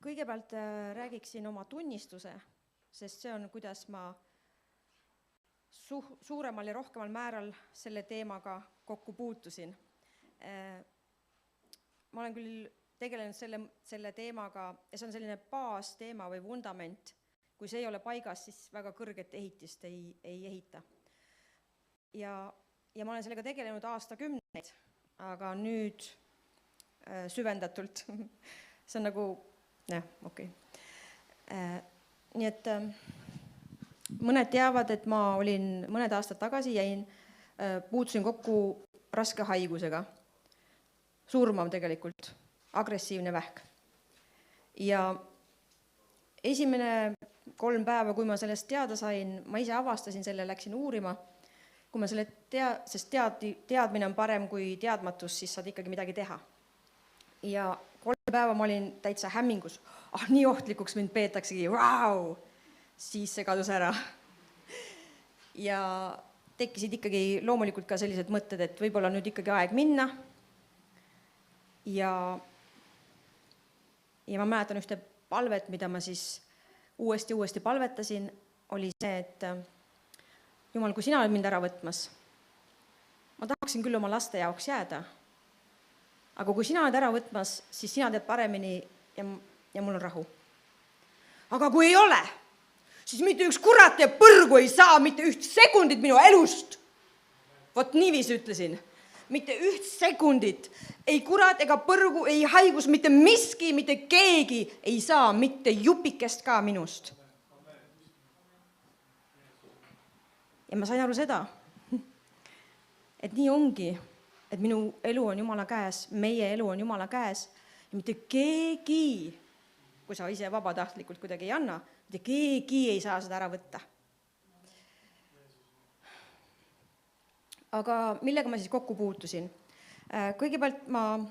Kõigepealt räägiksin oma tunnistuse, sest see on, kuidas ma suuremal ja rohkemal määral selle teemaga kokku puutusin. Ma olen küll tegelenud selle teemaga ja see on selline baasteema või vundament. Kui see ei ole paigas, siis väga kõrget ehitist ei ehita. Ja ma olen sellega tegelenud aastakümneid, aga nüüd süvendatult. See on nagu, okei. Nii et mõned teavad, et ma olin mõned aastad tagasi puutusin kokku raske haigusega. Surmav tegelikult, agressiivne vähk. Ja esimene 3 päeva, kui ma sellest teada sain, ma ise avastasin selle, läksin uurima. Kui ma selle sest teadmine on parem kui teadmatus, siis saad ikkagi midagi teha. Ja 3 päeva ma olin täitsa hämmingus. Nii ohtlikuks mind peetaksegi, vau! Siis see kadus ära. Ja tekkisid ikkagi loomulikult ka sellised mõtted, et võib-olla nüüd ikkagi aeg minna. Ja ma mäletan ühte palvet, mida ma siis uuesti palvetasin, oli see, et Jumal, kui sina oled mind ära võtmas, ma tahaksin küll oma laste jaoks jääda. Aga kui sina oled ära võtmas, siis sina teed paremini ja mul on rahu. Aga kui ei ole, siis mitte üks kurat ja põrgu ei saa mitte üht sekundit minu elust. Vot niiviisi ütlesin. Mitte üht sekundit. Ei kurat ega põrgu, ei haigus, mitte miski, mitte keegi ei saa mitte jupikest ka minust. Ja ma sain aru seda, et nii ongi, et minu elu on Jumala käes, meie elu on Jumala käes ja mitte keegi, kui sa ise vabatahtlikult kuidagi ei anna, mitte keegi ei saa seda ära võtta. Aga millega ma siis kokku puutusin? Kõigepealt ma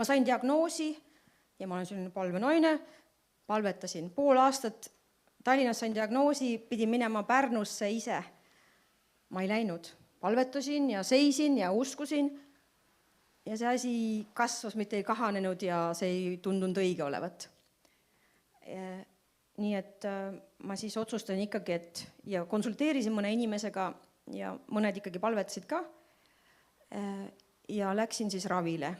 sain diagnoosi ja ma olen selline palvenoine, palvetasin 5 aastat, Tallinnas sain diagnoosi, pidin minema Pärnusse ise. Ma ei läinud, palvetasin ja seisin ja uskusin ja see asi kasvas, mitte ei kahanenud ja see ei tundunud õige olevat. Nii et ma siis otsustasin ikkagi, ja konsulteerisin mõne inimesega ja mõned ikkagi palvetasid ka ja läksin siis ravile.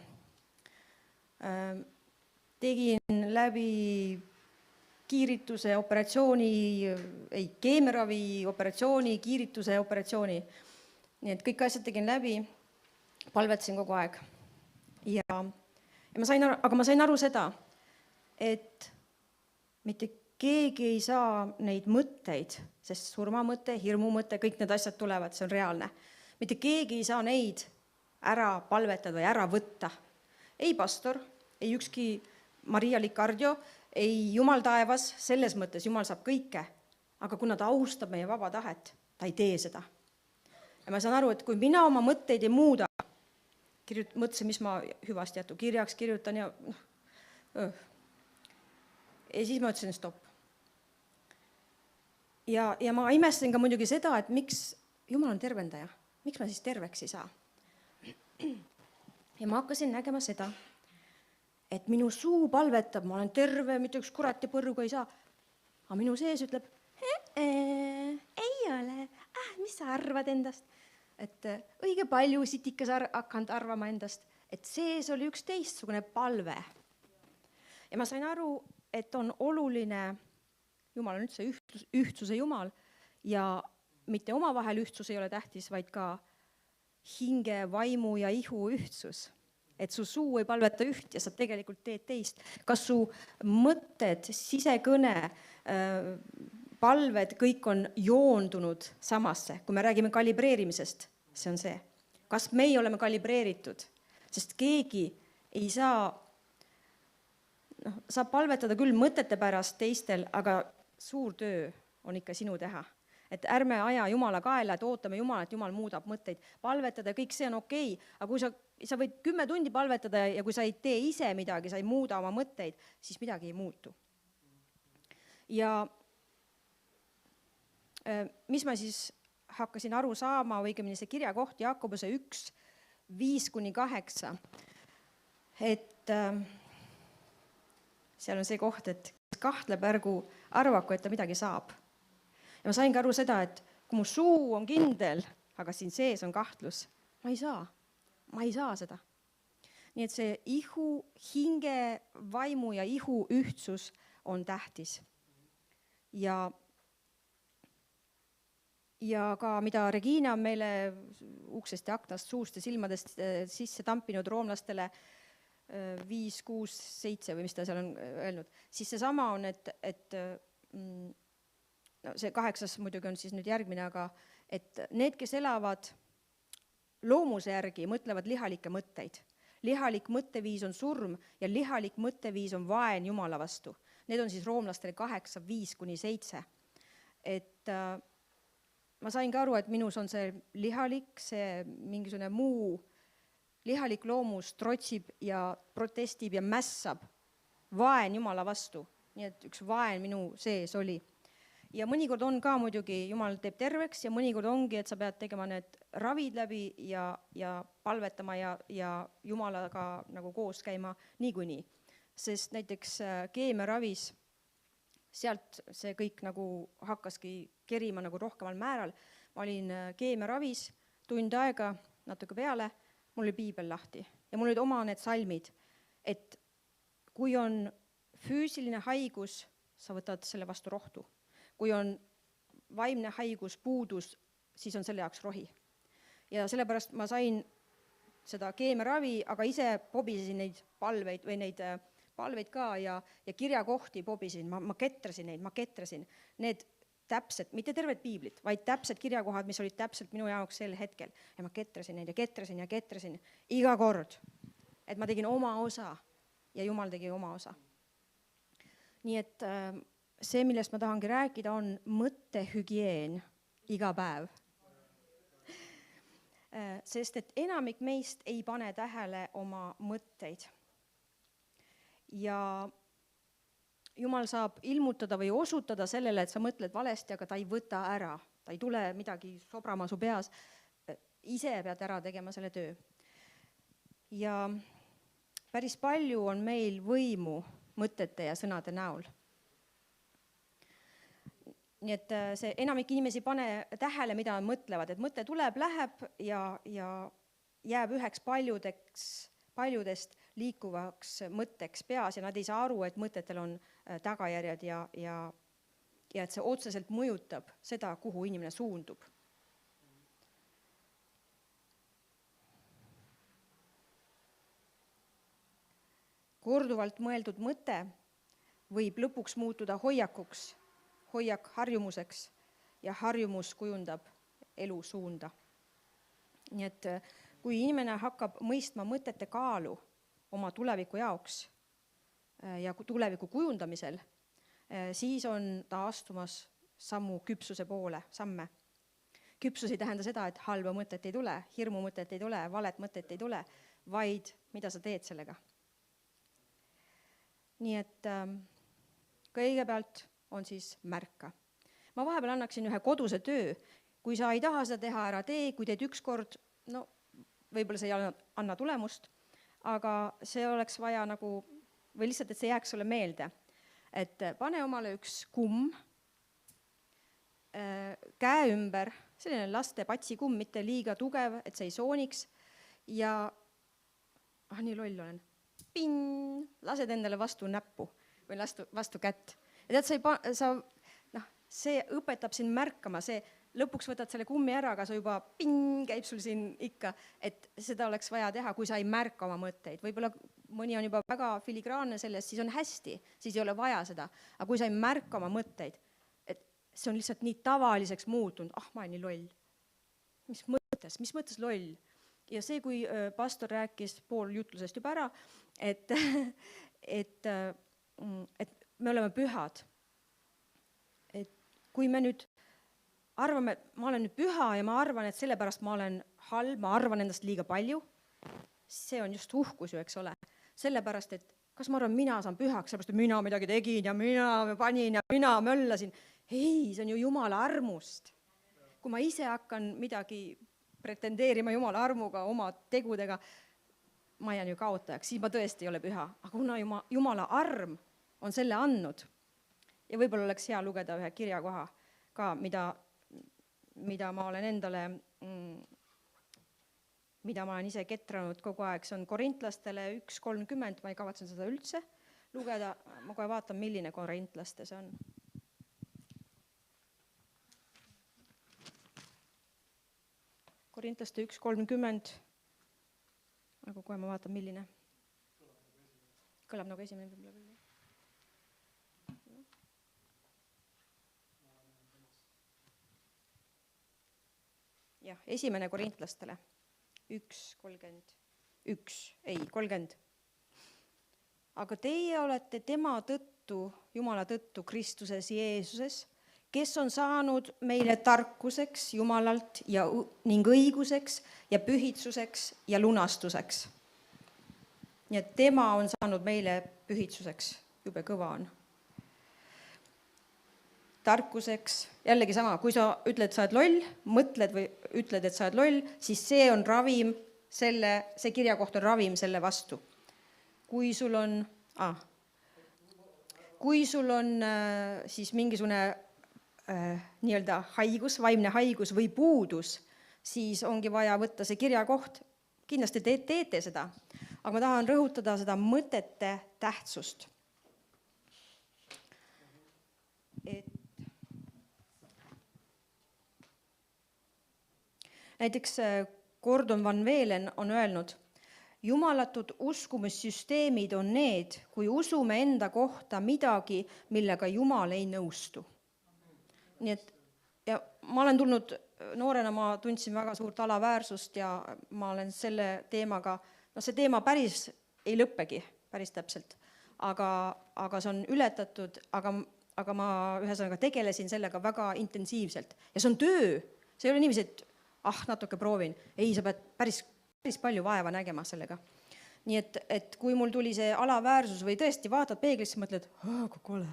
Tegin läbi kiirituse operatsiooni, keemiaravi operatsiooni, kiirituse operatsiooni. Nii et kõik asjad tegin läbi, palvetasin kogu aeg. Aga ma sain aru seda, et mitte keegi ei saa neid mõtteid, sest surmamõte, hirmumõte, kõik need asjad tulevad, see on reaalne. Mitte keegi ei saa neid ära palvetada või ära võtta. Ei pastor, ei ükski Maria Licardio, ei Jumal taevas, selles mõttes Jumal saab kõike. Aga kuna ta austab meie vaba tahet, ta ei tee seda. Ja ma saan aru, et kui mina oma mõtteid ei muuda, mõtlesin, mis ma hüvasti jätu, kirjaks kirjutan ja siis ma ütlesin stopp. Ja ma imestasin ka muidugi seda, et miks Jumal on tervendaja, miks ma siis terveks ei saa. Ja ma hakkasin nägema seda, et minu suu palvetab, ma olen terve, mitte üks kurat ja põrgu ei saa. Aga minu sees ütleb, ei ole, mis sa arvad endast? Et õige palju sitikas hakanud arvama endast, et sees oli üks teistsugune palve. Ja ma sain aru, et on oluline, Jumal on üldse ühtsuse Jumal ja mitte omavahel ühtsus ei ole tähtis, vaid ka hinge, vaimu ja ihu ühtsus. Et su suu ei palveta üht ja sa tegelikult teed teist. Kas su mõtted, sisekõne, palved, kõik on joondunud samasse? Kui me räägime kalibreerimisest, see on see. Kas meie oleme kalibreeritud? Sest keegi ei saa, saab palvetada küll mõtete pärast teistel, aga suur töö on ikka sinu teha. Et ärme aja Jumala kaela, et ootame Jumala, et Jumal muudab mõtteid. Palvetada, kõik see on okei, aga kui sa võid 10 tundi palvetada ja kui sa ei tee ise midagi, sa ei muuda oma mõtteid, siis midagi ei muutu. Ja mis ma siis hakkasin aru saama, õigemini see kirjakoht Jaakobuse 1, 5-8, et seal on see koht, et kahtleb, ärgu arvaku, et ta midagi saab. Ja ma saingi aru seda, et kui mu suu on kindel, aga siin sees on kahtlus, ma ei saa seda. Nii et see ihu, hinge, vaimu ja ihu ühtsus on tähtis. Ja ka mida Regina on meile uksest ja aknast, suust ja silmadest sisse tampinud roomlastele 5, 6, 7 või mis ta seal on öelnud, siis seesama on, et see 8. muidugi on siis nüüd järgmine, aga et need, kes elavad loomuse järgi, mõtlevad lihalikke mõtteid. Lihalik mõtteviis on surm ja lihalik mõtteviis on vaen Jumala vastu. Need on siis roomlastele 8, 5-7. Et ma sain ka aru, et minus on see lihalik, see mingisugune muu lihalik loomus trotsib ja protestib ja mässab vaen Jumala vastu. Nii et üks vaen minu sees oli. Ja mõnikord on ka muidugi, Jumal teeb terveks ja mõnikord ongi, et sa pead tegema need ravid läbi ja palvetama ja Jumalaga nagu koos käima niikuinii. Sest näiteks keemiaravis, sealt see kõik nagu hakkaski kerima nagu rohkemal määral. Ma olin keemiaravis tund aega, natuke peale, mul oli piibel lahti ja mul olid oma need salmid, et kui on füüsiline haigus, sa võtad selle vastu rohtu. Kui on vaimne haigus, puudus, siis on selle jaoks rohi. Ja sellepärast ma sain seda keemiaravi, aga ise pobisesin neid palveid või neid palveid ka ja kirjakohti pobisin, ma ketrasin neid, need täpselt, mitte tervet piiblit, vaid täpsed kirjakohad, mis olid täpselt minu jaoks sel hetkel. Ja ma ketrasin neid ja ketrasin iga kord, et ma tegin oma osa ja Jumal tegi oma osa. Nii et see, millest ma tahangi rääkida, on mõttehügieen iga päev. Sest et enamik meist ei pane tähele oma mõtteid. Ja Jumal saab ilmutada või osutada sellele, et sa mõtled valesti, aga ta ei võta ära. Ta ei tule midagi sobrama su peas. Ise pead ära tegema selle töö. Ja päris palju on meil võimu mõtete ja sõnade näol. Nii et see enamik inimesi pane tähele, mida mõtlevad, et mõte tuleb, läheb ja jääb üheks paljudest liikuvaks mõtteks peas ja nad ei saa aru, et mõtetel on tagajärjed ja et see otseselt mõjutab seda, kuhu inimene suundub. Korduvalt mõeldud mõte võib lõpuks muutuda hoiakuks, hoiak harjumuseks ja harjumus kujundab elu suunda. Nii et kui inimene hakkab mõistma mõtete kaalu oma tuleviku jaoks ja tuleviku kujundamisel, siis on ta astumas sammu küpsuse poole, samme. Küpsus ei tähenda seda, et halba mõtet ei tule, hirmu mõtet ei tule, valet mõtet ei tule, vaid mida sa teed sellega. Nii et kõigepealt on siis märka. Ma vahepeal annaksin ühe koduse töö. Kui sa ei taha seda teha, ära tee, kui teed üks kord, no võib-olla see ei anna tulemust, aga see oleks vaja nagu, või lihtsalt, et see jääks sulle meelde. Et pane omale üks kumm, käe ümber, selline laste patsikumm, mitte liiga tugev, et see ei sooniks ja, nii loll olen, lased endale vastu näppu või vastu kätt. Ja tead, see õpetab sind märkama, see lõpuks võtad selle kummi ära, aga sa juba käib sul siin ikka, et seda oleks vaja teha, kui sa ei märka oma mõtteid. Võib-olla mõni on juba väga filigraanne sellest, siis on hästi, siis ei ole vaja seda. Aga kui sa ei märka oma mõtteid, et see on lihtsalt nii tavaliseks muutunud, ma olen nii loll. Mis mõttes loll? Ja see, kui pastor rääkis pool jutlusest juba ära, et me oleme pühad. Et kui me nüüd arvame, ma olen nüüd püha ja ma arvan, et sellepärast ma olen halb, ma arvan endast liiga palju, see on just uhkus ju, eks ole. Sellepärast, et kas ma arvan, mina saan pühaks, sellepärast, et mina midagi tegin ja mina panin ja mina möllasin. Ei, see on ju Jumala armust. Kui ma ise hakkan midagi pretendeerima Jumala armuga, oma tegudega, ma jään ju kaotajaks, siis ma tõesti ei ole püha. Aga kuna Jumala arm on selle andnud. Ja võib-olla oleks hea lugeda ühe kirjakoha ka, mida ma olen endale, mida ma olen ise ketranud kogu aeg. See on korintlastele 1.30, ma ei kavatsen seda üldse lugeda. Ma kohe vaatan, milline korintlaste see on. Korintlaste 1.30. Aga kohe ma vaatan, milline. Kõlab nagu esimene võib-olla küll. Jah, esimene korintlastele 1.30. Aga teie olete tema tõttu, Jumala tõttu Kristuses Jeesuses, kes on saanud meile tarkuseks Jumalalt ning õiguseks ja pühitsuseks ja lunastuseks. Nii et tema on saanud meile pühitsuseks, jube kõva on. Tarkuseks, jällegi sama, kui sa ütled, et sa oled loll, mõtled või ütled, et sa oled loll, siis see on ravim, see kirjakoht on ravim selle vastu. Kui sul on siis mingisugune nii-öelda haigus, vaimne haigus või puudus, siis ongi vaja võtta see kirjakoht. Kindlasti teete seda, aga ma tahan rõhutada seda mõtete tähtsust. Näiteks Gordon Van Velen on öelnud, jumalatud uskumissüsteemid on need, kui usume enda kohta midagi, millega Jumal ei nõustu. Nii et, ja ma olen tulnud noorena, ma tundsin väga suurt alaväärsust ja ma olen selle teemaga, see teema päris ei lõppegi, päris täpselt, aga see on ületatud, aga ma ühesõnaga tegelesin sellega väga intensiivselt. Ja see on töö, see ei ole niiviisi, et natuke proovin. Ei, sa pead päris palju vaeva nägema sellega. Nii et kui mul tuli see alaväärsus või tõesti vaatad peeglisse, mõtled, kui kole.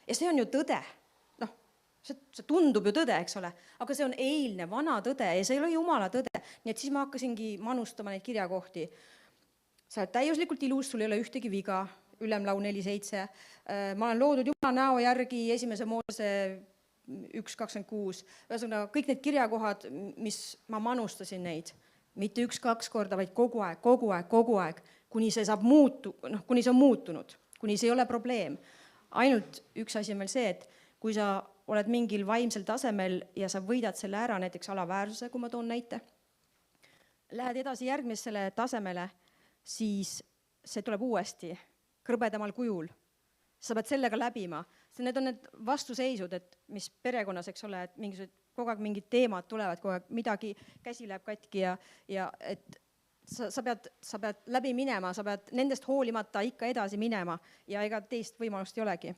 Ja see on ju tõde. See tundub ju tõde, eks ole. Aga see on eilne, vana tõde ja see ei ole Jumala tõde. Nii et siis ma hakkasingi manustama neid kirjakohti. Sa oled täiuslikult ilus, sul ei ole ühtegi viga, Ülemlau 4.7. Ma olen loodud Jumala näo järgi esimese Moose 1.26. Ühesõnaga, kõik need kirjakohad, mis ma manustasin neid, mitte 1-2 korda, vaid kogu aeg, kuni see saab kuni see on muutunud, kuni see ei ole probleem. Ainult üks asi on veel see, et kui sa oled mingil vaimsel tasemel ja sa võidad selle ära, näiteks alaväärsuse, kui ma toon näite, lähed edasi järgmisele tasemele, siis see tuleb uuesti krõbedamal kujul. Sa pead sellega läbima. Need on need vastuseisud, et mis perekonnas, eks ole, et kogu aeg mingid teemad tulevad, kogu aeg midagi käsi läheb katki ja et sa pead läbi minema, sa pead nendest hoolimata ikka edasi minema ja ega teist võimalust ei olegi.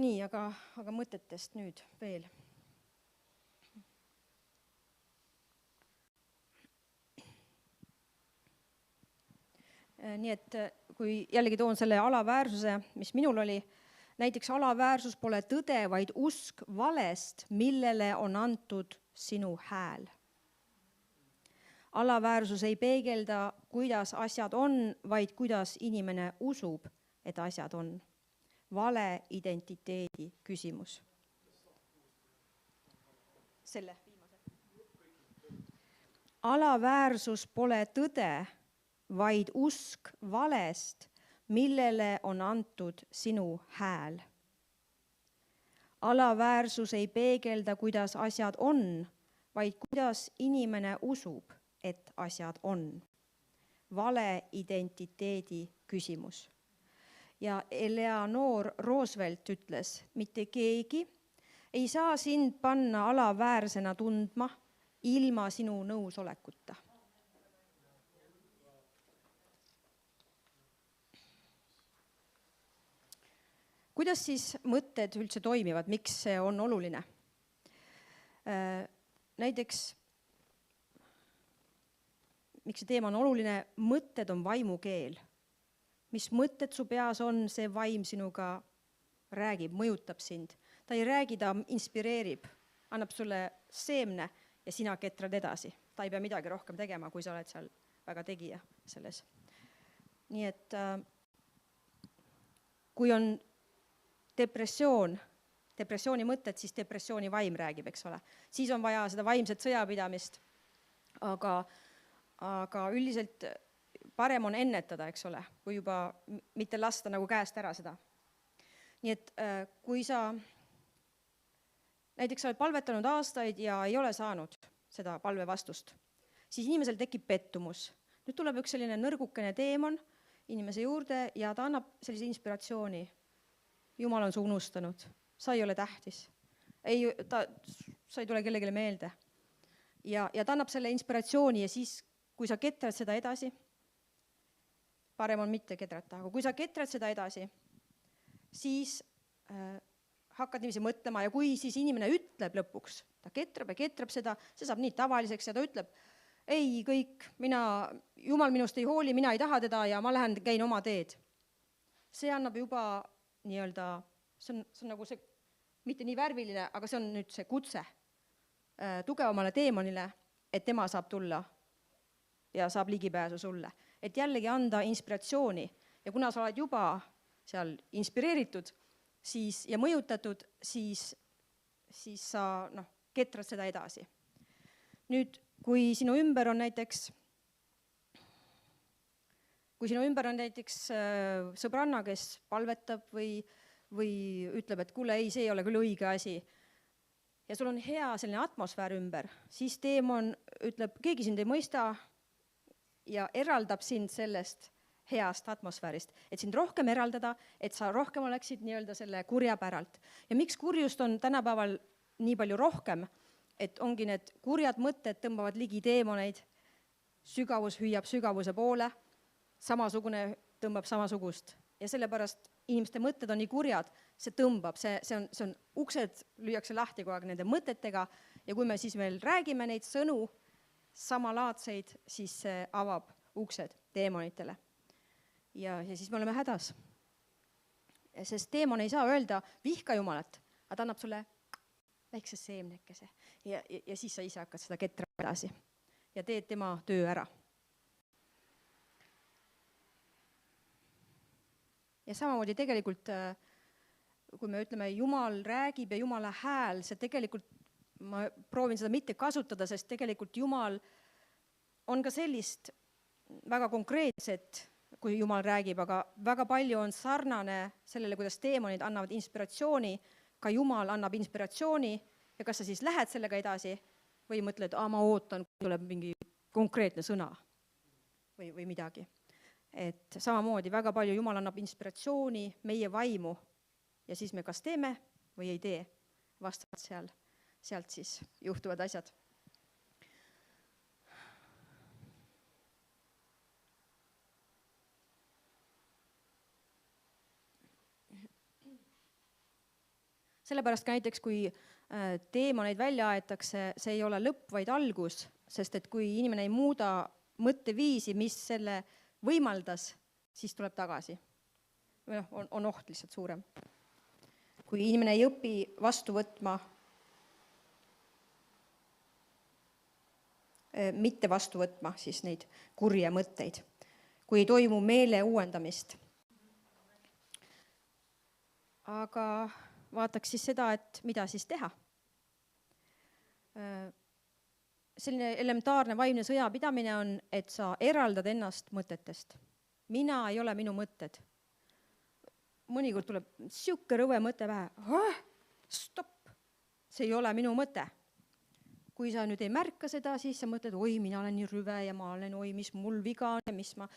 Nii, aga mõtetest nüüd veel. Nii et kui jällegi toon selle alaväärsuse, mis minul oli, näiteks alaväärsus pole tõde, vaid usk valest, millele on antud sinu hääl. Alaväärsus ei peegelda, kuidas asjad on, vaid kuidas inimene usub, et asjad on. Vale identiteedi küsimus. Selle viimase. Alaväärsus pole tõde, vaid usk valest, millele on antud sinu hääl. Alaväärsus ei peegelda, kuidas asjad on, vaid kuidas inimene usub, et asjad on. Vale identiteedi küsimus. Ja Eleanor Roosevelt ütles, mitte keegi ei saa sind panna alaväärsena tundma ilma sinu nõusolekuta. Kuidas siis mõtted üldse toimivad, miks see on oluline? Näiteks, miks see teema on oluline, mõtted on vaimukeel. Mis mõtted su peas on, see vaim sinuga räägib, mõjutab sind. Ta ei räägi, ta inspireerib, annab sulle seemne ja sina ketrad edasi. Ta ei pea midagi rohkem tegema, kui sa oled seal väga tegija selles. Nii et kui on depressiooni mõtted, siis depressiooni vaim räägib, eks ole. Siis on vaja seda vaimset sõjapidamist, aga üldiselt parem on ennetada, eks ole, kui juba mitte lasta nagu käest ära seda. Nii et kui sa näiteks oled palvetanud aastaid ja ei ole saanud seda palvevastust, siis inimesel tekib pettumus. Nüüd tuleb üks selline nõrgukene teemon inimese juurde ja ta annab sellise inspiratsiooni. Jumal on su unustanud, sa ei ole tähtis. Sa ei tule kellelegi meelde. Ja ta annab selle inspiratsiooni ja siis, kui sa ketrad seda edasi, parem on mitte ketrata, aga kui sa ketrad seda edasi, siis hakkad niiviisi mõtlema ja kui siis inimene ütleb lõpuks, ta ketrab ja ketrab seda, see saab nii tavaliseks ja ta ütleb, ei kõik, Jumal minust ei hooli, mina ei taha teda ja ma käin oma teed. See annab juba nii-öelda, see on nagu see, mitte nii värviline, aga see on nüüd see kutse tugevamale teemonile, et tema saab tulla ja saab ligipääsu sulle. Et jällegi anda inspiratsiooni ja kuna sa oled juba seal inspireeritud ja mõjutatud, siis sa ketrad seda edasi. Nüüd, kui sinu ümber on näiteks sõbranna, kes palvetab või ütleb, et kuule, ei, see ei ole küll õige asi, ja sul on hea selline atmosfäär ümber, siis teemon ütleb, keegi sind ei mõista ja eraldab sind sellest heast atmosfäärist, et sind rohkem eraldada, et sa rohkem oleksid nii-öelda selle kurja päralt. Ja miks kurjust on tänapäeval nii palju rohkem, et ongi need kurjad mõtted tõmbavad ligi teemoneid, sügavus hüüab sügavuse poole, samasugune tõmbab samasugust ja sellepärast inimeste mõtted on nii kurjad, see tõmbab, see on uksed lüüakse lahti kogu aeg nende mõtetega ja kui me siis veel räägime neid sõnu samalaadseid, siis see avab uksed teemonitele. Ja siis me oleme hädas. Sest teemon ei saa öelda vihka Jumalat, aga ta annab sulle väikse seemnekese ja siis sa ise hakkad seda ketra edasi ja teed tema töö ära. Ja samamoodi tegelikult, kui me ütleme, Jumal räägib ja Jumala hääl, see tegelikult, ma proovin seda mitte kasutada, sest tegelikult Jumal on ka sellist väga konkreetset, kui Jumal räägib, aga väga palju on sarnane sellele, kuidas teemonid annavad inspiratsiooni, ka Jumal annab inspiratsiooni ja kas sa siis lähed sellega edasi või mõtled, ma ootan, kui tuleb mingi konkreetne sõna või midagi. Et samamoodi väga palju Jumal annab inspiratsiooni, meie vaimu ja siis me kas teeme või ei tee, vastavalt sealt siis juhtuvad asjad. Sellepärast ka näiteks, kui teemoneid välja aetakse, see ei ole lõpp, vaid algus, sest et kui inimene ei muuda mõtteviisi, mis selle võimaldas, siis tuleb tagasi. On oht lihtsalt suurem. Kui inimene ei õpi vastu võtma, mitte vastu võtma, siis neid kurje mõtteid, kui ei toimu meele uuendamist. Aga vaataks siis seda, et mida siis teha. Selline elementaarne vaimne sõjapidamine on, et sa eraldad ennast mõtetest. Mina ei ole minu mõtted. Mõnikord tuleb siuke rõve mõte pähe. Stopp! See ei ole minu mõte. Kui sa nüüd ei märka seda, siis sa mõtled, oi, mina olen nii rüve ja ma olen, oi, mis mul viga on ja mis ma...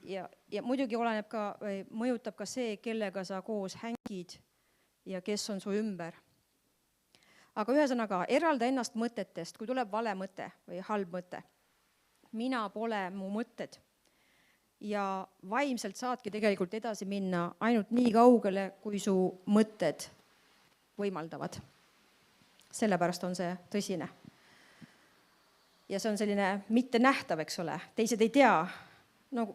Ja muidugi mõjutab ka see, kellega sa koos hängid ja kes on su ümber. Aga ühesõnaga, eralda ennast mõtetest, kui tuleb vale mõte või halb mõte. Mina pole mu mõtted. Ja vaimselt saadki tegelikult edasi minna ainult nii kaugele, kui su mõtted võimaldavad. Sellepärast on see tõsine. Ja see on selline mitte nähtav, eks ole. Teised ei tea,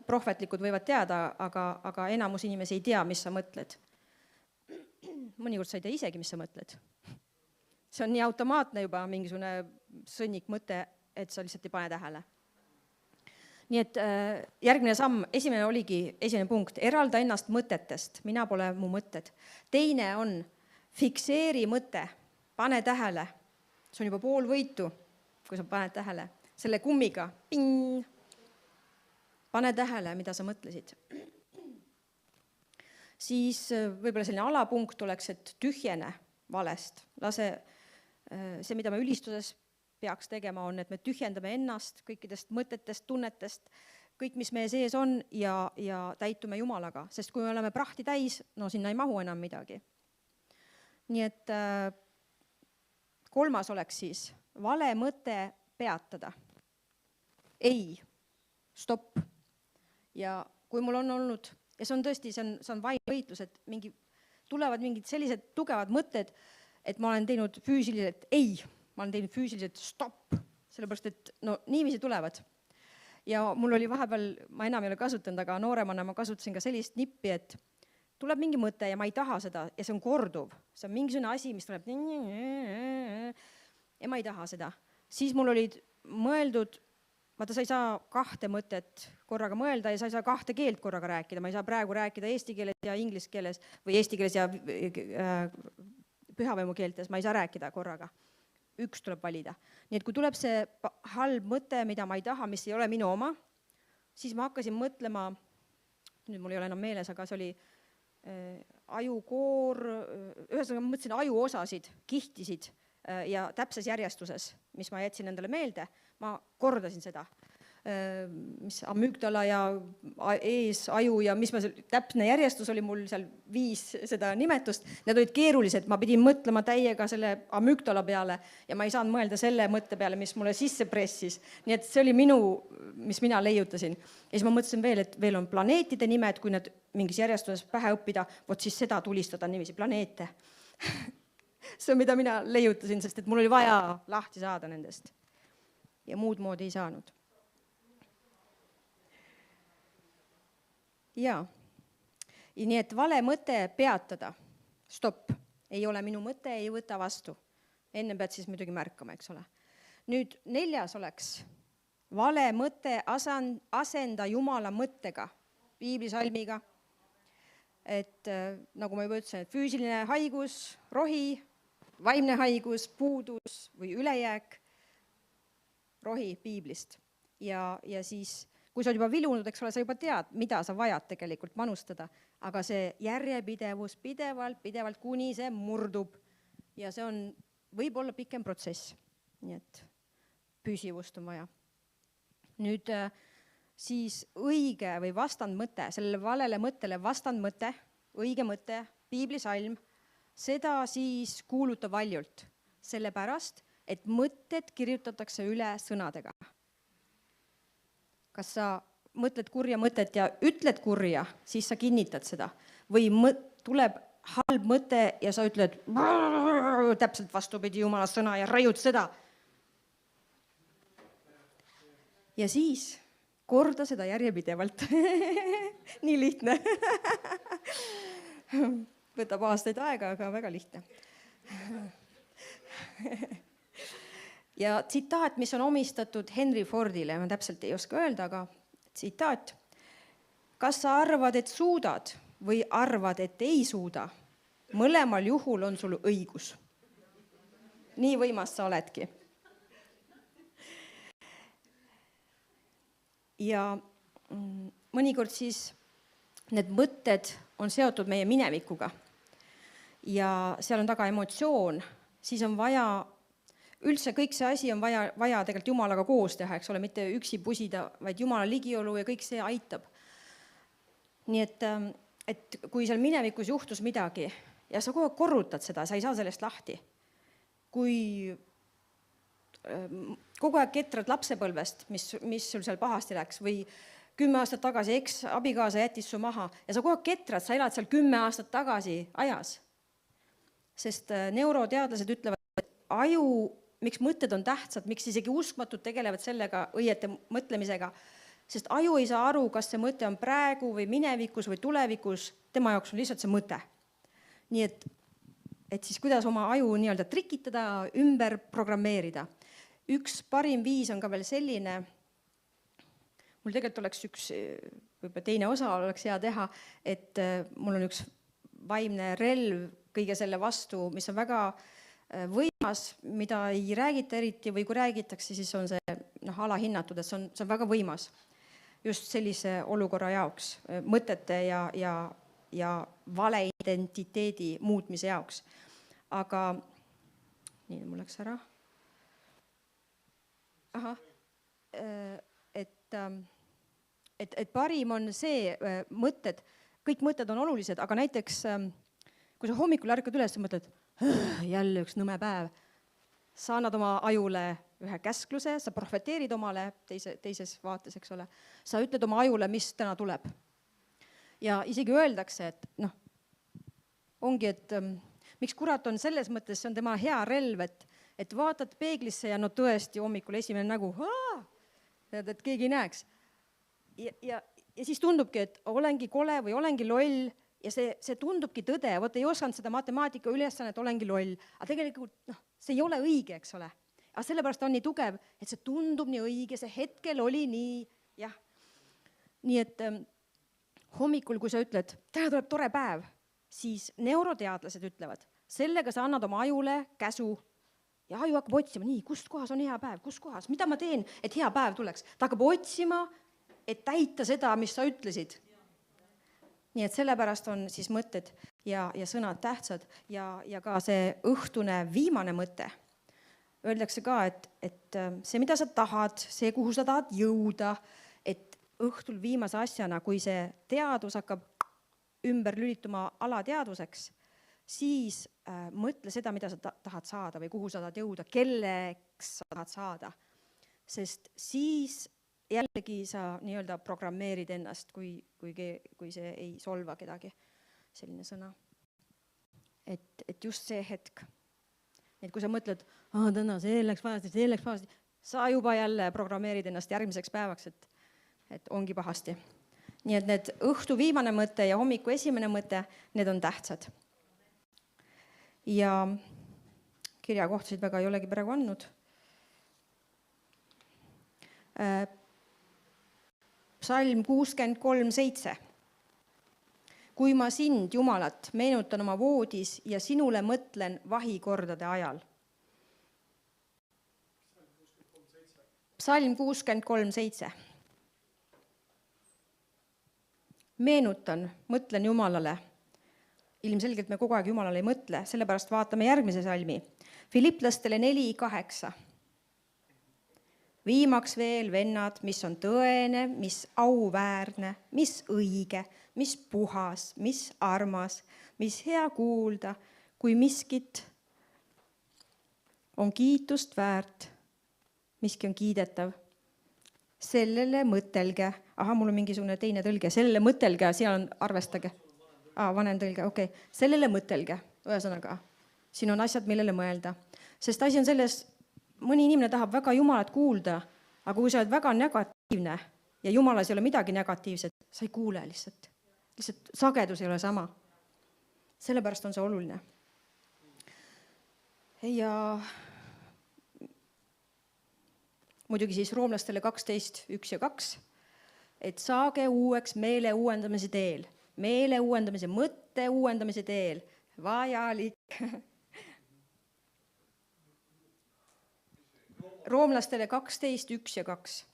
prohvetlikud võivad teada, aga enamus inimesi ei tea, mis sa mõtled. Mõnikord sa ei tea isegi, mis sa mõtled. See on nii automaatne juba mingisugune sõnnik mõte, et sa lihtsalt ei pane tähele. nii et järgmine samm, esimene punkt, eralda ennast mõtetest, mina pole mu mõtted. Teine on fikseeri mõte, pane tähele, see on juba pool võitu, kui sa paned tähele, selle kummiga, ping, pane tähele, mida sa mõtlesid. Siis võib-olla selline alapunkt oleks, et tühjene valest. Lase see, mida me ülistuses peaks tegema, on, et me tühjendame ennast kõikidest mõtetest, tunnetest, kõik, mis meie sees on ja täitume Jumalaga. Sest kui me oleme prahti täis, no sinna ei mahu enam midagi. Nii et 3. oleks siis vale mõte peatada. Ei, stopp. Ja kui mul on olnud, ja see on tõesti, see on vaimne võitlus, et tulevad mingid sellised tugevad mõtted, et ma olen teinud füüsiliselt ei, ma olen teinud füüsiliselt stopp, sellepärast et no niiviisi tulevad. Ja mul oli vahepeal, ma enam ei ole kasutanud, aga nooremana ma kasutasin ka sellist nippi, et tuleb mingi mõte ja ma ei taha seda ja see on korduv. See on mingisugune asi, mis tuleb ja ma ei taha seda. Siis mul olid mõeldud, vaata, sa ei saa 2 mõtet korraga mõelda ja sa ei saa 2 keelt korraga rääkida. Ma ei saa praegu rääkida eesti keeles ja inglise keeles või eesti keeles ja pühavaimu keeltes. Ma ei saa rääkida korraga. Üks tuleb valida. Nii et kui tuleb see halb mõte, mida ma ei taha, mis ei ole minu oma, siis ma hakkasin mõtlema, nüüd mul ei ole enam meeles, aga see oli ajukoor, ühesõnaga ma mõtlesin ajuosasid, kihtisid ja täpses järjestuses, mis ma jätsin endale meelde, ma kordasin seda, mis amügdala ja aju ja mis täpne järjestus oli mul seal 5 seda nimetust, need olid keerulised, ma pidin mõtlema täiega selle amügdala peale ja ma ei saanud mõelda selle mõtte peale, mis mulle sisse pressis. Nii et see oli mis mina leiutasin. Ja siis ma mõtlesin veel, et veel on planeetide nimed, kui need mingis järjestuses pähe õppida, vot siis seda tulistada niiviisi, planeete. See on, mida mina leiutasin, sest et mul oli vaja lahti saada nendest. Ja muud moodi ei saanud. Ja nii et vale mõte peatada. Stopp. Ei ole minu mõte, ei võta vastu. Enne pead siis muidugi märkama, eks ole. Nüüd 4. oleks vale mõte asenda Jumala mõttega, piiblisalmiga. Et nagu ma juba ütlesin, et füüsiline haigus, rohi, vaimne haigus, puudus või ülejääk, rohi piiblist. Ja siis, kui sa oled juba vilunud, eks ole, sa juba tead, mida sa vajad tegelikult manustada, aga see järjepidevus pidevalt, kuni see murdub. Ja see on võib-olla pikem protsess. Nii et püsivust on vaja. Nüüd siis õige või vastandmõte, sellele valele mõttele vastandmõte, õige mõte, piiblisalm, seda siis kuuluta valjult, sellepärast, et mõtted kirjutatakse üle sõnadega. Kas sa mõtled kurja mõtet ja ütled kurja, siis sa kinnitad seda. Või tuleb halb mõte ja sa ütled täpselt vastupidi Jumala sõna ja raiud seda. Ja siis korda seda järjepidevalt. Nii lihtne. Võtab aastaid aega, aga väga lihtne. Ja tsitaat, mis on omistatud Henry Fordile, ma täpselt ei oska öelda, aga tsitaat. Kas sa arvad, et suudad või arvad, et ei suuda? Mõlemal juhul on sul õigus. Nii võimas sa oledki. Ja mõnikord siis need mõtted on seotud meie minevikuga ja seal on taga emotsioon, siis on vaja, üldse kõik see asi on vaja tegelikult Jumalaga koos teha, eks ole, mitte üksi pusida, vaid Jumala ligiolu ja kõik see aitab. Nii et kui seal minevikus juhtus midagi ja sa kogu aeg korrutad seda, sa ei saa sellest lahti, kui kogu aeg ketrad lapsepõlvest, mis sul seal pahasti läks või 10 aastat tagasi abikaasa jättis su maha ja sa kogu aeg ketrad, sa elad seal 10 aastat tagasi ajas. Sest neuroteadlased ütlevad, et aju, miks mõtted on tähtsad, miks isegi uskmatud tegelevad sellega õiete mõtlemisega, sest aju ei saa aru, kas see mõte on praegu või minevikus või tulevikus, tema jaoks on lihtsalt see mõte. Nii et siis kuidas oma aju nii-öelda trikitada, ümber programmeerida. Üks parim viis on ka veel selline, mul tegelikult oleks üks, võib-olla teine osa oleks hea teha, et mul on üks vaimne relv kõige selle vastu, mis on väga võimas, mida ei räägita eriti või kui räägitakse, siis on see alahinnatud, et see on väga võimas. Just sellise olukorra jaoks, mõtete ja valeidentiteedi muutmise jaoks. Aga nii, mul läks ära. Et parim on see mõtted, kõik mõtted on olulised, aga näiteks kui sa hommikul ärkad üles ja mõtled, jälle üks nõme päev, sa annad oma ajule ühe käskluse, sa profeteerid omale teises vaates, eks ole, sa ütled oma ajule, mis täna tuleb. Ja isegi öeldakse, et ongi, et miks kurat on selles mõttes, see on tema hea relv, et vaatad peeglisse ja tõesti hommikul esimene nägu, et keegi ei näeks. Ja siis tundubki, et olengi kole või olengi loll ja see tundubki tõde. Vot ei osanud seda matemaatika ülesannet, olengi loll. Aga tegelikult see ei ole õige, eks ole. Aga sellepärast on nii tugev, et see tundub nii õige, see hetkel oli nii, jah. Nii et hommikul, kui sa ütled, täna tuleb tore päev, siis neuroteadlased ütlevad, sellega sa annad oma ajule käsu ja aju hakkab otsima, nii, kust kohas on hea päev, kust kohas, mida ma teen, et hea päev tuleks. Ta hakkab otsima, et täita seda, mis sa ütlesid. Nii et sellepärast on siis mõtted ja sõnad tähtsad ja ka see õhtune viimane mõte. Öeldakse ka, et see, mida sa tahad, see, kuhu sa tahad jõuda, et õhtul viimase asjana, kui see teadus hakkab ümber lülituma alateadvuseks, siis mõtle seda, mida sa tahad saada või kuhu sa tahad jõuda, kelleks sa tahad saada. Sest siis jällegi sa nii-öelda programmeerid ennast, kui see ei solva kedagi, selline sõna. Et just see hetk. Et kui sa mõtled, täna see läks pahasti, sa juba jälle programmeerid ennast järgmiseks päevaks, et ongi pahasti. Nii et need õhtu viimane mõte ja hommiku esimene mõte, need on tähtsad. Ja kirjakohtasid väga ei olegi praegu andnud. Psalm 63:7. Kui ma sind, Jumalat, meenutan oma voodis ja sinule mõtlen vahikordade ajal. Psalm 63:7. Meenutan, mõtlen Jumalale. Ilmselgelt me kogu aeg Jumalale ei mõtle, sellepärast vaatame järgmise salmi. Filiplastele 4:8. Viimaks veel, vennad, mis on tõene, mis auväärne, mis õige, mis puhas, mis armas, mis hea kuulda, kui miskit on kiitust väärt, miski on kiidetav. Sellele mõtelge, mul on mingisugune teine tõlge, sellele mõtelge, seal on arvestage. Vanem tõlge, okei. Sellele mõtelge, ühesõnaga, siin on asjad, millele mõelda. Sest asi on selles, mõni inimene tahab väga Jumalat kuulda, aga kui sa oled väga negatiivne ja Jumalas ei ole midagi negatiivset, sa ei kuule lihtsalt. Lihtsalt sagedus ei ole sama. Sellepärast on see oluline. Ja muidugi siis roomlastele 12:1 ja 2, et saage uueks meele uuendamise teel, meele uuendamise, mõtte uuendamise teel, vajalik. Roomlastele 12:1 ja 2.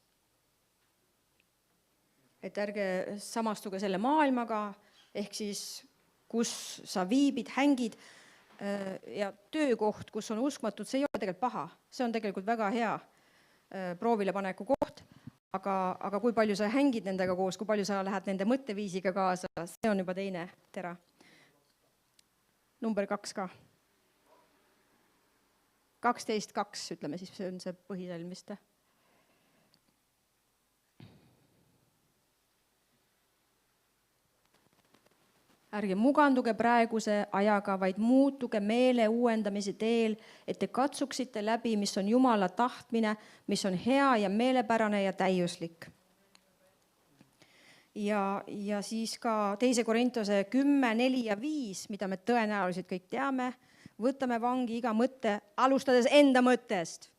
Et ärge samastuge selle maailmaga, ehk siis kus sa viibid, hängid ja töökoht, kus on uskmatud, see ei ole tegelikult paha. See on tegelikult väga hea proovilepaneku koht, aga kui palju sa hängid nendega koos, kui palju sa lähed nende mõtteviisiga kaasa, see on juba teine tera. Number 2 ka. 12:2 ütleme siis, see on see põhisalm vist. Ärge muganduge praeguse ajaga, vaid muutuge meele uuendamise teel, et te katsuksite läbi, mis on Jumala tahtmine, mis on hea ja meelepärane ja täiuslik. Ja siis ka 2. Korintuse 10:4 ja 5, mida me tõenäoliselt kõik teame, võtame vangi iga mõtte, alustades enda mõttest.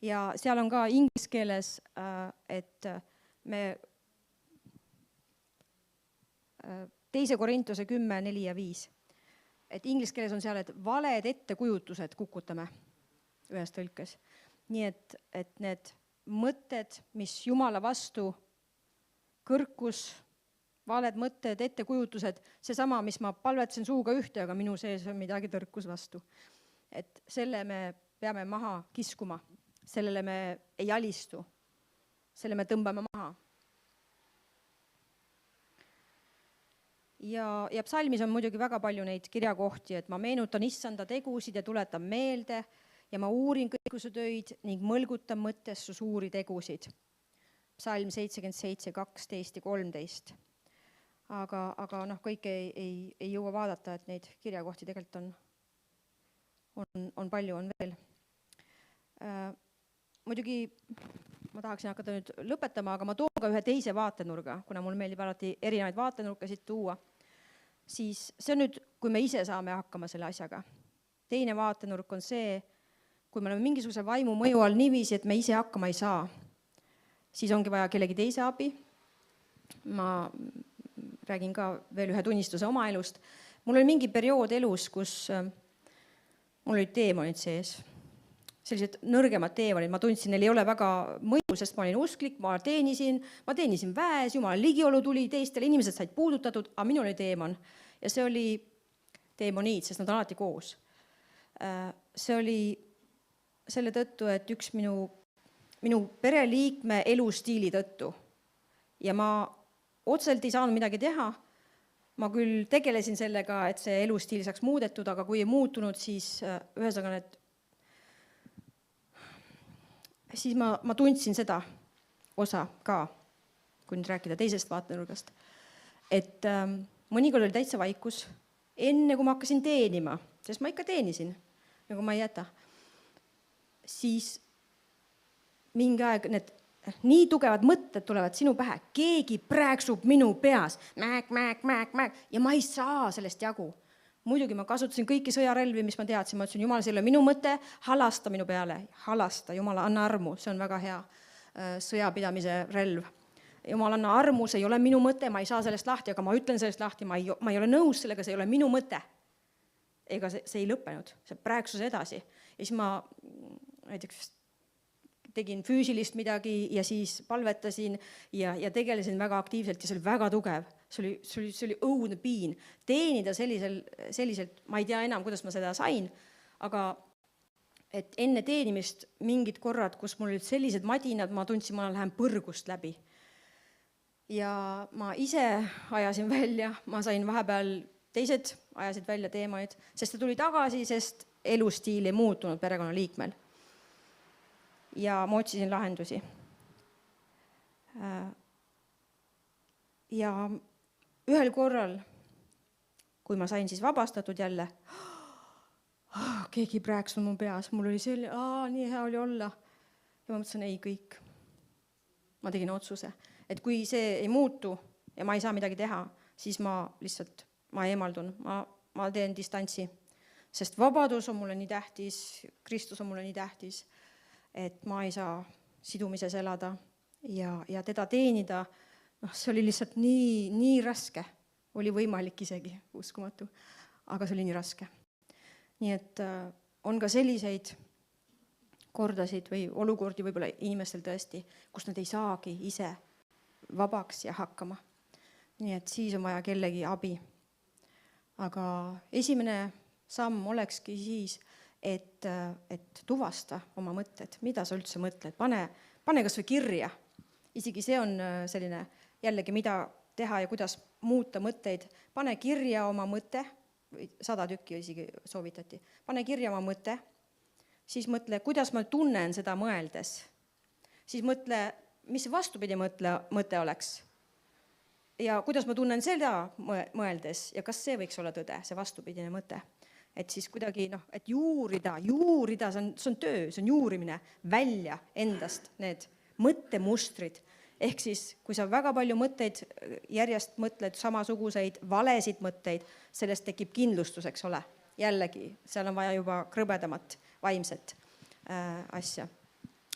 ja seal on ka inglise keeles, et me 2 Korintuse 10, 4 ja 5. Et inglise keeles on seal, et valed ettekujutused kukutame ühes tõlkes. Nii et need mõtted, mis Jumala vastu, kõrkus, valed mõtted, ettekujutused, seesama, mis ma palvetasin suuga ühte, aga minu sees on midagi tõrkus vastu. Et selle me peame maha kiskuma, sellele me ei alistu, selle me tõmbame maha. Ja psalmis on muidugi väga palju neid kirjakohti, et ma meenutan issanda tegusid ja tuletan meelde ja ma uurin kõiki su töid ning mõlgutan mõttes su suuri tegusid. Psalm 77, 12 ja 13. Aga kõike ei jõua vaadata, et neid kirjakohti tegelikult on palju, on veel. Muidugi ma tahaksin hakata nüüd lõpetama, aga ma toon ka ühe teise vaatenurga, kuna mul meeldib alati erinevaid vaatenurkasid tuua. Siis see on nüüd, kui me ise saame hakkama selle asjaga. Teine vaatenurk on see, kui me oleme mingisuguse vaimu mõju all niiviisi, et me ise hakkama ei saa, siis ongi vaja kellegi teise abi. Ma räägin ka veel ühe tunnistuse oma elust. Mul oli mingi periood elus, kus mul olid teemonid sees. Sellised nõrgemad teemonid, ma tundsin, neil ei ole väga mõju, sest ma olin usklik, ma teenisin väes, Jumala ligiolu tuli teistele, inimesed said puudutatud, aga minul oli teemon. Ja see oli teemoniid, sest nad on alati koos. See oli selle tõttu, et üks minu pereliikme elustiili tõttu. Ja ma otseselt ei saanud midagi teha. Ma küll tegelesin sellega, et see elustiil saaks muudetud, aga kui ei muutunud, siis siis ma tundsin seda osa ka, kui nüüd rääkida teisest vaatenurgast. Et mõnikord oli täitsa vaikus, enne kui ma hakkasin teenima, sest ma ikka teenisin, nagu ma ei jäta, siis mingi aeg need nii tugevad mõtted tulevad sinu pähe, keegi prääksub minu peas, määk, ja ma ei saa sellest jagu. Muidugi ma kasutasin kõiki sõjarelvi, mis ma teadsin, ma ütlesin, Jumal, see ei ole minu mõte, halasta minu peale, halasta, Jumal, anna armu, see on väga hea sõjapidamise relv. Jumal, anna armu, see ei ole minu mõte, ma ei saa sellest lahti, aga ma ütlen sellest lahti, ma ei ole nõus sellega, see ei ole minu mõte. Ega see ei lõppenud, see praegsus edasi. Ja siis ma näiteks tegin füüsilist midagi ja siis palvetasin ja tegelesin väga aktiivselt ja see oli väga tugev. See oli õudne piin. Teenida selliselt, ma ei tea enam, kuidas ma seda sain, aga et enne teenimist mingid korrad, kus mul olid sellised madinad, ma tundsin, ma lähen põrgust läbi. Ja ma ise ajasin välja, ma sain vahepeal teised ajasid välja teemaid, sest ta tuli tagasi, sest elustiil ei muutunud perekonnaliikmel. Ja ma otsisin lahendusi. Ja ühel korral, kui ma sain siis vabastatud jälle, keegi prääks mu peas, mul oli nii hea oli olla. Ja ma mõtlesin, ei kõik. Ma tegin otsuse, et kui see ei muutu ja ma ei saa midagi teha, siis ma eemaldun, ma teen distantsi. Sest vabadus on mulle nii tähtis, Kristus on mulle nii tähtis, et ma ei saa sidumises elada ja teda teenida. See oli lihtsalt nii raske, oli võimalik isegi, uskumatu, aga see oli nii raske. Nii et on ka selliseid kordasid või olukordi võib-olla inimestel tõesti, kus nad ei saagi ise vabaks ja hakkama. Nii et siis on vaja kellegi abi. Aga esimene samm olekski siis, et tuvasta oma mõtted, mida sa üldse mõtled, pane kas või kirja. Isegi see on selline jällegi, mida teha ja kuidas muuta mõtteid. Pane kirja oma mõte, 100 tükki isegi soovitati. Pane kirja oma mõte, siis mõtle, kuidas ma tunnen seda mõeldes. Siis mõtle, mis vastupidi mõte oleks. Ja kuidas ma tunnen seda mõeldes ja kas see võiks olla tõde, see vastupidine mõte. Et siis kuidagi, et juurida, see on töö, see on juurimine välja endast need mõttemustrid. Ehk siis, kui sa väga palju mõtteid järjest mõtled samasuguseid valesid mõtteid, sellest tekib kindlustuseks ole. Jällegi, seal on vaja juba krõbedamat vaimset asja.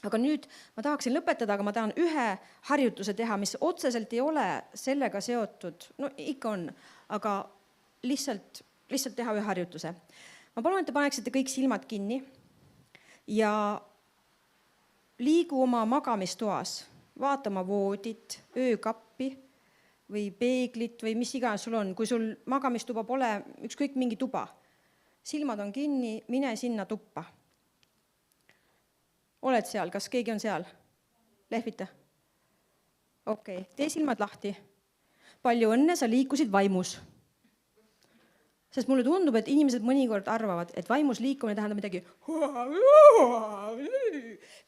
Aga nüüd ma tahaksin lõpetada, aga ma tahan ühe harjutuse teha, mis otseselt ei ole sellega seotud. No ikka on, aga lihtsalt teha ühe harjutuse. Ma palun, et te paneksite kõik silmad kinni ja liigu oma magamistoas, vaata oma voodit, öökappi või peeglit või mis iganes sul on. Kui sul magamistuba pole, ükskõik mingi tuba, silmad on kinni, mine sinna tuppa. Oled seal, kas keegi on seal? Lehvita? Okei, tee silmad lahti. Palju õnne, sa liikusid vaimus. Sest mulle tundub, et inimesed mõnikord arvavad, et vaimus liikumine tähendab midagi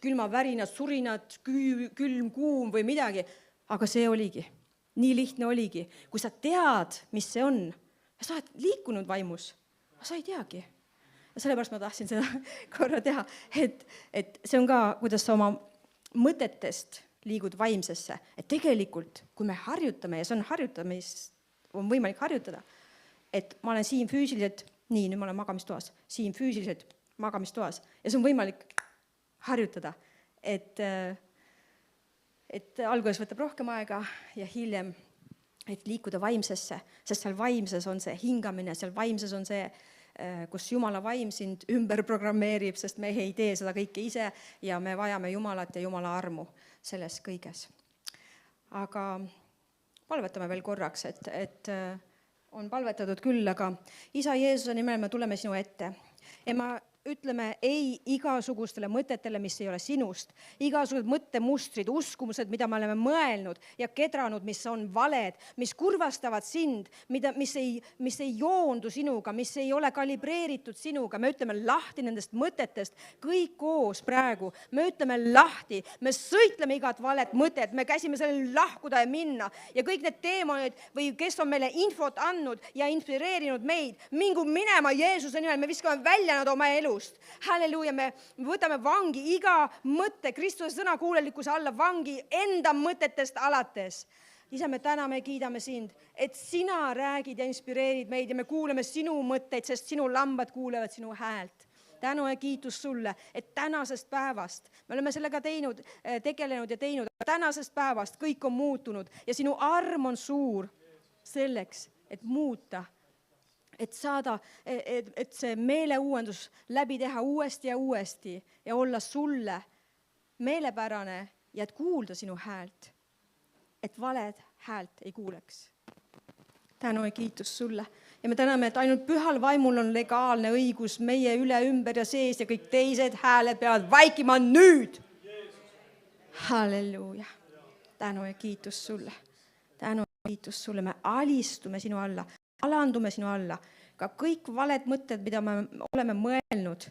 külmavärinad, surinad, külm, kuum või midagi. Aga see oligi. Nii lihtne oligi. Kui sa tead, mis see on, ja sa oled liikunud vaimus, aga sa ei teagi. Ja sellepärast ma tahtsin seda korra teha, et see on ka, kuidas sa oma mõtetest liigud vaimsesse. Et tegelikult, kui me harjutame, ja see on harjutamist, on võimalik harjutada, et ma olen siin füüsiliselt, nii, nüüd ma olen magamistoas, siin füüsiliselt magamistoas, ja see on võimalik harjutada, et alguses võtab rohkem aega ja hiljem, et liikuda vaimsesse, sest seal vaimses on see hingamine, seal vaimses on see, kus Jumala vaim sind ümber programmeerib, sest me ei tee seda kõike ise ja me vajame Jumalat ja Jumala armu selles kõiges. Aga palvetame veel korraks, et on palvetatud küll, aga Isa Jeesuse nimel me tuleme sinu ette. Ja ma ütleme ei igasugustele mõtetele, mis ei ole sinust, igasugused mõttemustrid, uskumused, mida me oleme mõelnud ja kedranud, mis on valed, mis kurvastavad sind, mis ei joondu sinuga, mis ei ole kalibreeritud sinuga. Me ütleme lahti nendest mõtetest, kõik koos praegu. Me ütleme lahti, me sõitleme igat valet mõtet, me käsime sellel lahkuda ja minna. Ja kõik need teemonid või kes on meile infot andnud ja inspireerinud meid, mingu minema Jeesuse nimel, me viskame välja nad oma elu. Halleluuja, me võtame vangi iga mõtte Kristuse sõnakuulelikkuse alla vangi enda mõtetest alates. Isa, me täname ja kiidame sind, et sina räägid ja inspireerid meid ja me kuuleme sinu mõtteid, sest sinu lambad kuulevad sinu häält. Tänu ja kiitus sulle, et tänasest päevast, me oleme sellega tegelenud ja teinud, tänasest päevast kõik on muutunud ja sinu arm on suur selleks, et muuta, et saada, et see meeleuuendus läbi teha uuesti ja olla sulle meelepärane ja et kuulda sinu häält, et valed häält ei kuuleks. Tänu ja kiitus sulle. Ja me täname, et ainult pühal vaimul on legaalne õigus meie üle, ümber ja sees ja kõik teised hääled peavad vaikima nüüd. Halleluuja. Tänu ja kiitus sulle. Tänu ja kiitus sulle. Me alistume sinu alla. Alandume sinu alla, ka kõik valed mõtted, mida me oleme mõelnud,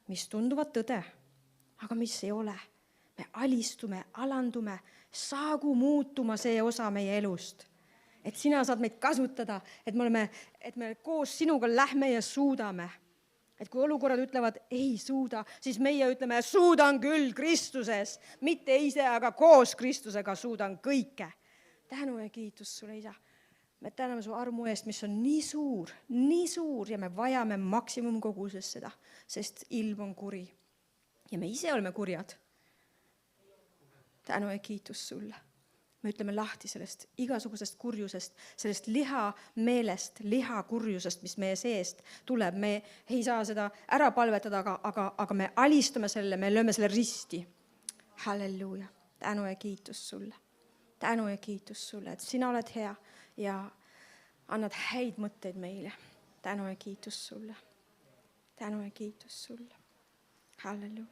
mis tunduvad tõde, aga mis ei ole. Me alistume, alandume, saagu muutuma see osa meie elust. Et sina saad meid kasutada, et me koos sinuga lähme ja suudame. Et kui olukorrad ütlevad, ei suuda, siis meie ütleme, suudan küll Kristuses, mitte ise, aga koos Kristusega suudan kõike. Tänu ja kiitus sulle, Isa. Me täname su armu eest, mis on nii suur ja me vajame maksimumkoguses seda, sest ilm on kuri. Ja me ise oleme kurjad. Tänu ja kiitus sulle. Me ütleme lahti sellest igasugusest kurjusest, sellest liha meelest, liha kurjusest, mis meie seest tuleb. Me ei saa seda ära palvetada, aga me alistame selle, me lööme selle risti. Halleluuja. Tänu ja kiitus sulle. Tänu ja kiitus sulle, et sina oled hea ja annad häid mõtteid meile. Tänu ja kiitus sulle. Tänu ja kiitus sulle. Halleluuja.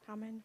Amen.